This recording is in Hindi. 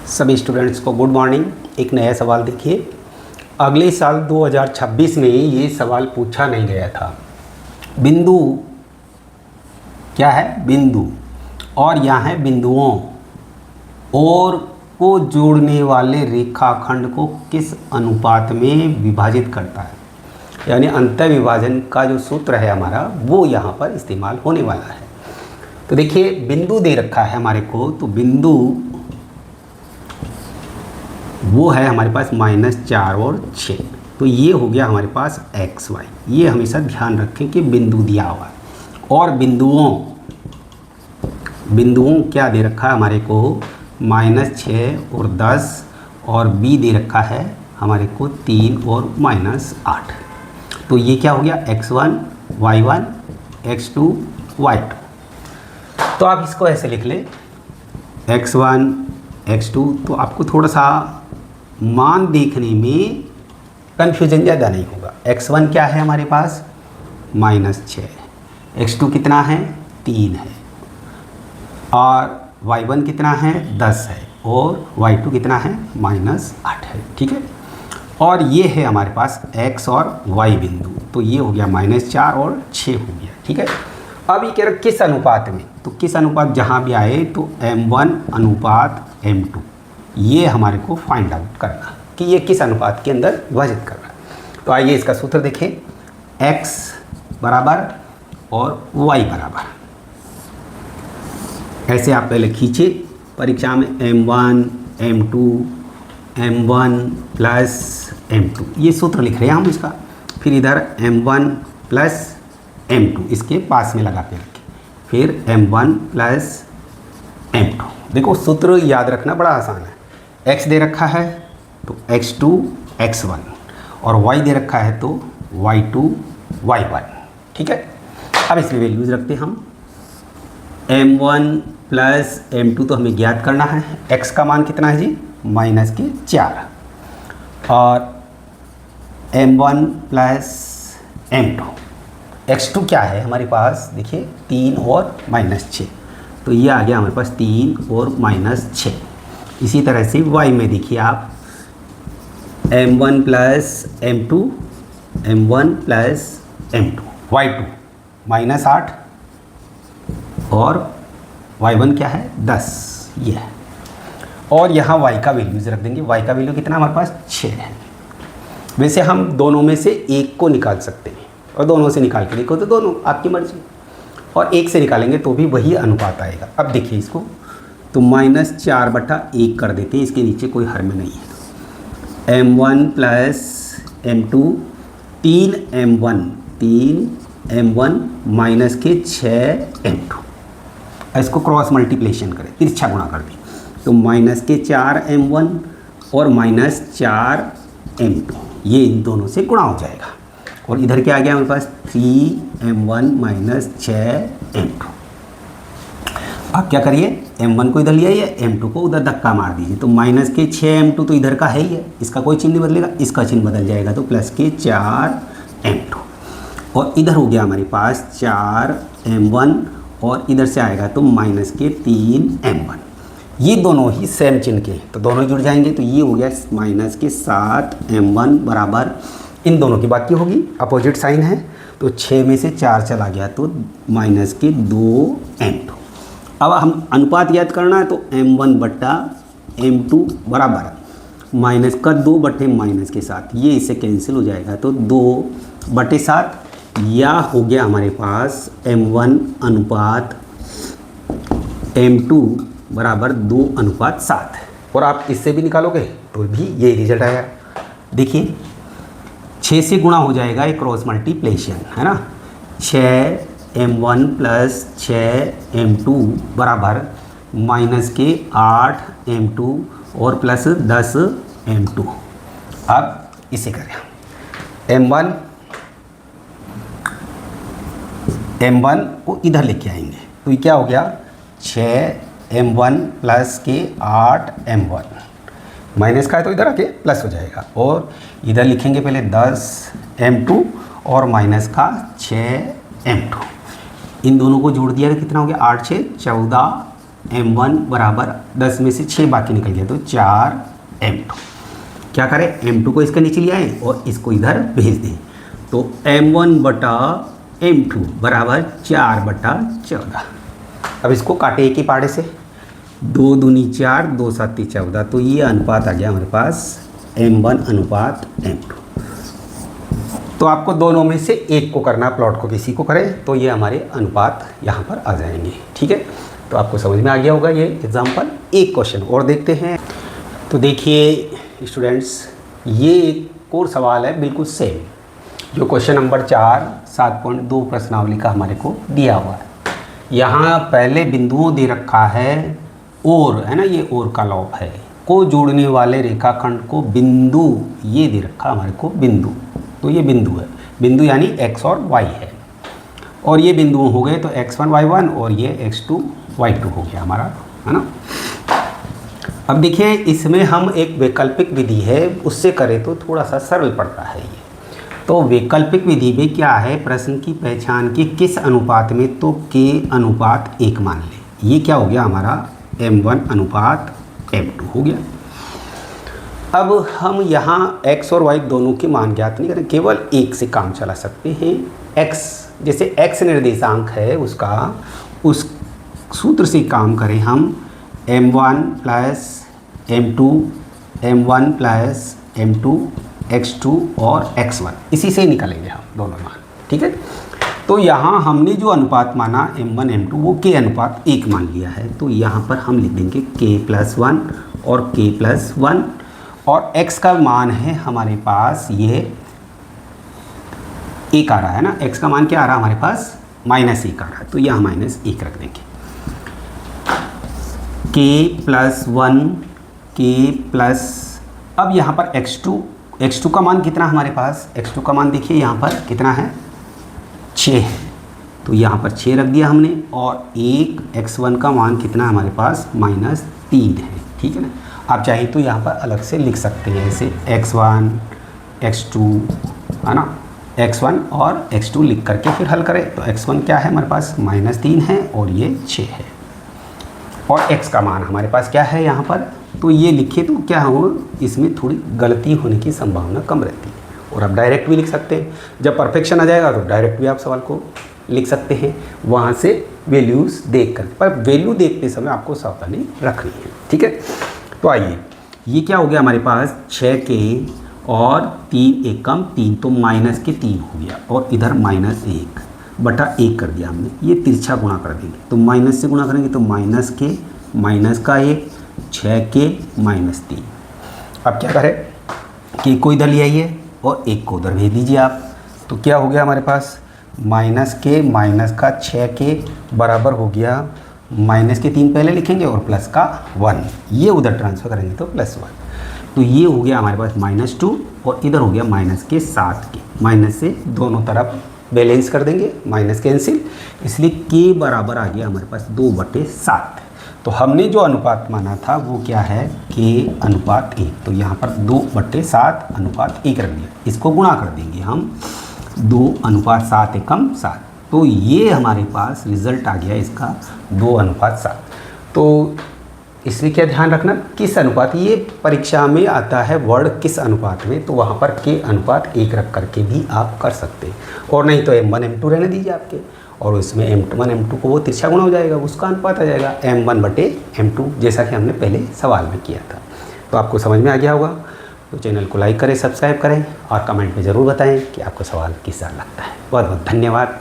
सभी स्टूडेंट्स को गुड मॉर्निंग। एक नया सवाल देखिए। अगले साल 2026 में ये सवाल पूछा नहीं गया था। बिंदु क्या है? बिंदु, और यहाँ है बिंदुओं और को जोड़ने वाले रेखाखंड को किस अनुपात में विभाजित करता है। यानी अंतर विभाजन का जो सूत्र है हमारा वो यहाँ पर इस्तेमाल होने वाला है। तो देखिए बिंदु दे रखा है हमारे को, तो बिंदु वो है हमारे पास -4 और 6। तो ये हो गया हमारे पास x y। ये हमेशा ध्यान रखें कि बिंदु दिया हुआ है। और बिंदुओं क्या दे रखा है हमारे को? -6 और 10, और b दे रखा है हमारे को 3 और -8। तो ये क्या हो गया? x1 y1 x2 y2। तो आप इसको ऐसे लिख लें x1 x2। तो आपको थोड़ा सा मान देखने में कन्फ्यूजन ज़्यादा नहीं होगा। x1 क्या है हमारे पास? -6। x2 कितना है? 3 है। और y1 कितना है? 10 है। और y2 कितना है? -8 है। ठीक है। और ये है हमारे पास x और y बिंदु। तो ये हो गया -4 और 6 हो गया। ठीक है। अब ये कह रहा किस अनुपात में? तो किस अनुपात जहाँ भी आए तो m1 अनुपात m2, ये हमारे को फाइंड आउट करना कि ये किस अनुपात के अंदर विभाजित कर रहा है। तो आइए इसका सूत्र देखें। x बराबर और y बराबर, ऐसे आप पहले खींचे परीक्षा में m1 प्लस m2, ये सूत्र लिख रहे हैं हम इसका। फिर इधर m1 प्लस m2 इसके पास में लगा के रखें। फिर m1 प्लस m2। देखो सूत्र याद रखना बड़ा आसान है। x दे रखा है तो x2 x1, और y दे रखा है तो y2 y1। ठीक है। अब इसमें वैल्यूज रखते हैं हम। m1 प्लस m2 तो हमें ज्ञात करना है। x का मान कितना है जी? -4। और m1 प्लस m2, x2 क्या है हमारे पास? देखिए 3 और -6। तो ये आ गया हमारे पास 3 और -6। इसी तरह से y में देखिए आप m1 प्लस m2 y2 -8 और y1 क्या है? 10। ये है। और यहाँ y का वैल्यूज रख देंगे। y का वैल्यू कितना हमारे पास? 6 है। वैसे हम दोनों में से एक को निकाल सकते हैं, और दोनों से निकाल के देखो तो दोनों आपकी मर्जी, और एक से निकालेंगे तो भी वही अनुपात आएगा। अब देखिए इसको तो -4/1 कर देते हैं, इसके नीचे कोई हर में नहीं है। m1 plus m2 3m1 minus के 6m2। इसको क्रॉस मल्टीप्लिकेशन करें, तिरछा गुणा कर दें तो -4m1 और -4m2, ये इन दोनों से गुणा हो जाएगा। और इधर क्या आ गया हमारे पास? 3m1 - 6m2। आप क्या करिए, m1 को इधर ले आइए, m2 को उधर धक्का मार दीजिए। तो -6m2 तो इधर का है ही है, इसका कोई चिन्ह नहीं बदलेगा, इसका चिन्ह बदल जाएगा तो +4m2। और इधर हो गया हमारे पास 4m1, और इधर से आएगा तो -3m1। ये दोनों ही सेम चिन्ह के हैं तो दोनों जुड़ जाएंगे। तो ये हो गया -7m1 बराबर, इन दोनों की बाकी होगी, अपोजिट साइन है तो 6 में से 4 चला गया तो -2m2। अब हम अनुपात याद करना है तो m1/m2 बराबर -2 के साथ, ये इससे कैंसिल हो जाएगा तो 2/7, या हो गया हमारे पास m1 अनुपात m2 बराबर 2/7। और आप इससे भी निकालोगे तो भी ये रिजल्ट आया। देखिए 6 से गुणा हो जाएगा, एक क्रॉस मल्टीप्लिकेशन है ना। 6m1 प्लस 6m2 बराबर -8m2 और प्लस 10m2। अब इसे करें m1 को इधर लेके आएंगे तो ये क्या हो गया? 6m1 प्लस के 8m1, माइनस का है तो इधर आके प्लस हो जाएगा। और इधर लिखेंगे पहले 10m2 और माइनस का 6m2। इन दोनों को जोड़ दिया तो कितना हो गया? 8 6 14 m1 बराबर 10 में से 6 बाकी निकल गया तो 4m2। क्या करें, m2 को इसके नीचे ले आए और इसको इधर भेज दें, तो m1 बटा m2 बराबर 4/14। अब इसको काटे एक ही पाड़े से, 2 दूनी 4, 2 7 14, तो ये अनुपात आ गया हमारे पास m1 अनुपात m2। तो आपको दोनों में से एक को करना, प्लॉट को किसी को करें तो ये हमारे अनुपात यहाँ पर आ जाएंगे। ठीक है, तो आपको समझ में आ गया होगा ये एग्जाम्पल। एक क्वेश्चन और देखते हैं। तो देखिए स्टूडेंट्स, ये एक और सवाल है बिल्कुल सेम, जो क्वेश्चन नंबर 4 7.2 प्रश्नावली का हमारे को दिया हुआ है। यहाँ पहले बिंदुओं दे रखा है और, है ना, ये और का लॉप है, को जोड़ने वाले रेखाखंड को बिंदु, ये दे रखा हमारे को बिंदु, तो ये बिंदु है, बिंदु यानी x और y है, और ये बिंदु हो गए तो x1 y1 और ये x2 y2 हो गया हमारा, है ना। अब देखिए इसमें हम एक वैकल्पिक विधि है उससे करें तो थोड़ा सा सरल पड़ता है ये। तो वैकल्पिक विधि में क्या है, प्रश्न की पहचान की किस अनुपात में, तो k अनुपात 1 मान लें। ये क्या हो गया हमारा m1 अनुपात m2 हो गया। अब हम यहाँ x और y दोनों के मान ज्ञात नहीं करें, केवल एक से काम चला सकते हैं। x जैसे x निर्देशांक है उसका, उस सूत्र से काम करें हम, m1 plus m2, m1 plus m2, x2 और x1, इसी से निकलेंगे हम दोनों मान। ठीक है, तो यहाँ हमने जो अनुपात माना m1 m2 वो k अनुपात 1 मान लिया है, तो यहाँ पर हम लिख देंगे k+1 और k+1, और x का मान है हमारे पास ये 1 आ रहा है ना, x का मान क्या आ रहा है हमारे पास -1 आ रहा है, तो यहाँ -1 रख देंगे। k+1 अब यहाँ पर x2 का मान कितना हमारे पास, x2 का मान देखिए यहाँ पर कितना है 6 है, तो यहाँ पर 6 रख दिया हमने, और एक x1 का मान कितना हमारे पास -3 है। ठीक है ना, आप चाहे तो यहाँ पर अलग से लिख सकते हैं, जैसे x1 x2, है ना, x1 और x2 लिख करके फिर हल करें, तो x1 क्या है हमारे पास -3 है और ये 6 है, और x का मान हमारे पास क्या है यहाँ पर, तो ये लिखे तो क्या हो, इसमें थोड़ी गलती होने की संभावना कम रहती है, और आप डायरेक्ट भी लिख सकते हैं। जब परफेक्शन आ जाएगा तो डायरेक्ट भी आप सवाल को लिख सकते हैं, वहाँ से वैल्यूज़ देख कर, पर वैल्यू देखते समय आपको सावधानी रखनी है। ठीक है, तो आइए, ये क्या हो गया हमारे पास 6k और 3 एकम 3, तो -3 हो गया, और इधर -1/1 कर दिया हमने, ये तिरछा गुणा कर देंगे, तो माइनस से गुणा करेंगे तो -k -1 6k -3। अब क्या करें, k को इधर ले आइए और 1 को उधर भेज दीजिए आप, तो क्या हो गया हमारे पास -k -6k बराबर हो गया, -3 पहले लिखेंगे और +1, ये उधर ट्रांसफ़र करेंगे तो +1, तो ये हो गया हमारे पास -2, और इधर हो गया -7k, माइनस से दोनों तरफ बैलेंस कर देंगे, माइनस कैंसिल, इसलिए k बराबर आ गया हमारे पास 2/7। तो हमने जो अनुपात माना था वो क्या है, k अनुपात 1, तो यहाँ पर 2/7 अनुपात 1 रख दिया, इसको गुणा कर देंगे हम 2:7 एकम 7, तो ये हमारे पास रिज़ल्ट आ गया इसका 2:7। तो इसलिए क्या ध्यान रखना, किस अनुपात, ये परीक्षा में आता है वर्ड किस अनुपात में, तो वहाँ पर k अनुपात 1 रख करके भी आप कर सकते हैं, और नहीं तो m1 m2 रहने दीजिए आपके, और इसमें m1 m2 को वो तिरछा गुणा हो जाएगा, उसका अनुपात आ जाएगा m1/m2, जैसा कि हमने पहले सवाल में किया था। तो आपको समझ में आ गया होगा। तो चैनल को लाइक करें, सब्सक्राइब करें, और कमेंट में ज़रूर बताएं कि आपको सवाल किस तरह लगता है। बहुत बहुत धन्यवाद।